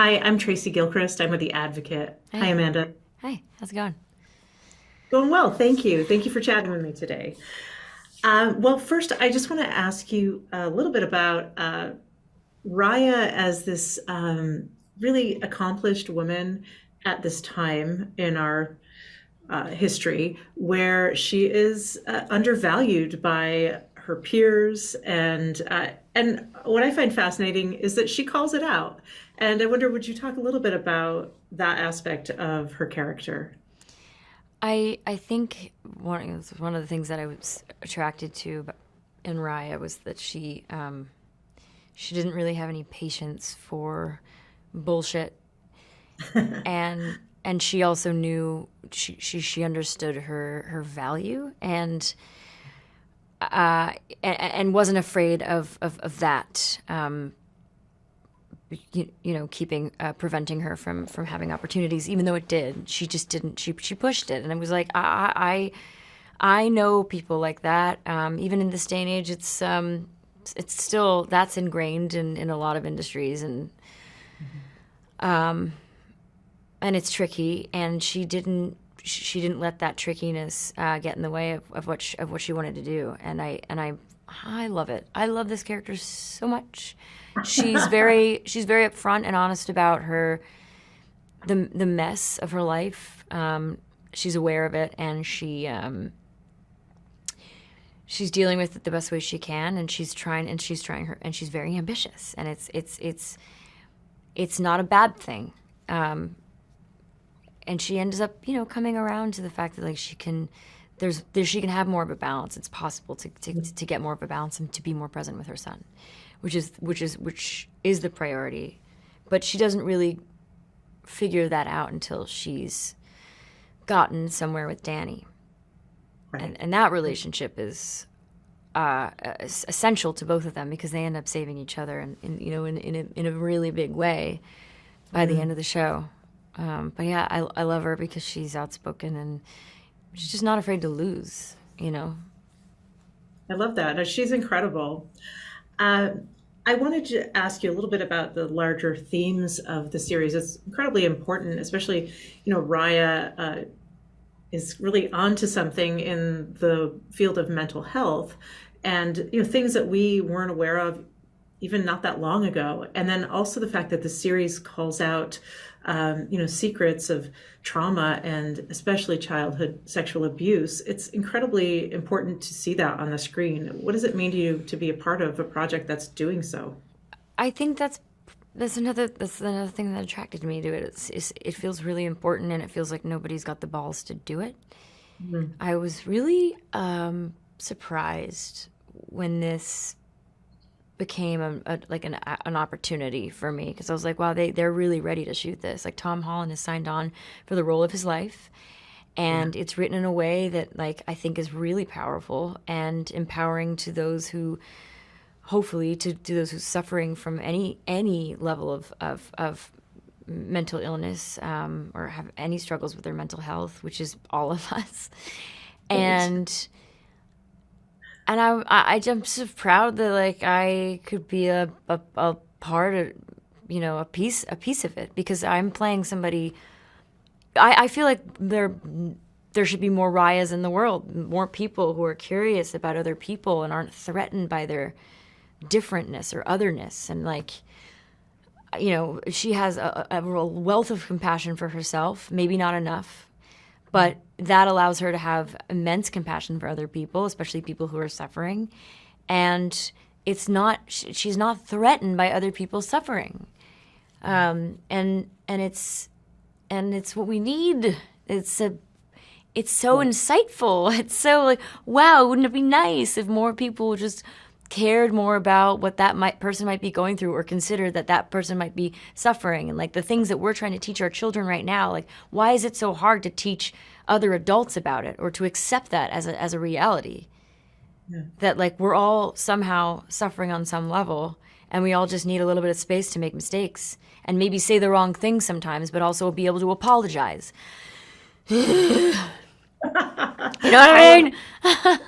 Hi, I'm Tracy Gilchrist. I'm with The Advocate. Hi, Hey, Amanda. hey, how's it going? Going well, thank you. Thank you for chatting with me today. Well, first, I just want to ask you a little bit about Raya as this really accomplished woman at this time in our history, where she is undervalued by her peers, and what I find fascinating is that she calls it out. And I wonder, would you talk a little bit about that aspect of her character? I think one of the things that I was attracted to in Raya was that she didn't really have any patience for bullshit, and she also knew she understood her value and wasn't afraid of that. Keeping preventing her from having opportunities, even though it did. She just didn't. She pushed it, and it was like I know people like that. Even in this day and age, it's still that's ingrained in a lot of industries, and it's tricky. And she didn't let that trickiness get in the way of what she wanted to do. And I love it. I love this character so much. She's very upfront and honest about the mess of her life. She's aware of it, and she's dealing with it the best way she can, and she's very ambitious, and it's not a bad thing. And she ends up coming around to the fact that like she can have more of a balance. It's possible to get more of a balance and to be more present with her son, which is the priority. But she doesn't really figure that out until she's gotten somewhere with Danny, Right. and that relationship is essential to both of them because they end up saving each other in a really big way by the end of the show. But yeah, I love her because she's outspoken and she's just not afraid to lose, I love that. She's incredible. Uh, I wanted to ask you a little bit about the larger themes of the series. It's incredibly important, especially, Raya is really onto something in the field of mental health and, things that we weren't aware of even not that long ago. And then also the fact that the series calls out, secrets of trauma and especially childhood sexual abuse. It's incredibly important to see that on the screen. What does it mean to you to be a part of a project that's doing so? I think that's another thing that attracted me to it. It feels really important, and it feels like nobody's got the balls to do it. Mhm. I was really surprised when this became an opportunity for me because I was like, wow, they're really ready to shoot this. Like Tom Holland has signed on for the role of his life, Yeah. and it's written in a way that like I think is really powerful and empowering to those who hopefully to those who's suffering from any level of mental illness, or have any struggles with their mental health, which is all of us. Right. And I'm so proud that like I could be a part of a piece of it because I'm playing somebody. I feel like there should be more Rayas in the world, more people who are curious about other people and aren't threatened by their differentness or otherness. And like, she has a wealth of compassion for herself, maybe not enough, but that allows her to have immense compassion for other people, especially people who are suffering. And she's not threatened by other people's suffering. And it's what we need. It's so Yeah. insightful. It's so like, wow, wouldn't it be nice if more people just cared more about what person might be going through or considered that person might be suffering, and like the things that we're trying to teach our children right now, like why is it so hard to teach other adults about it or to accept that as a reality Yeah. that like we're all somehow suffering on some level, and we all just need a little bit of space to make mistakes and maybe say the wrong thing sometimes, but also be able to apologize. You know what I I love mean?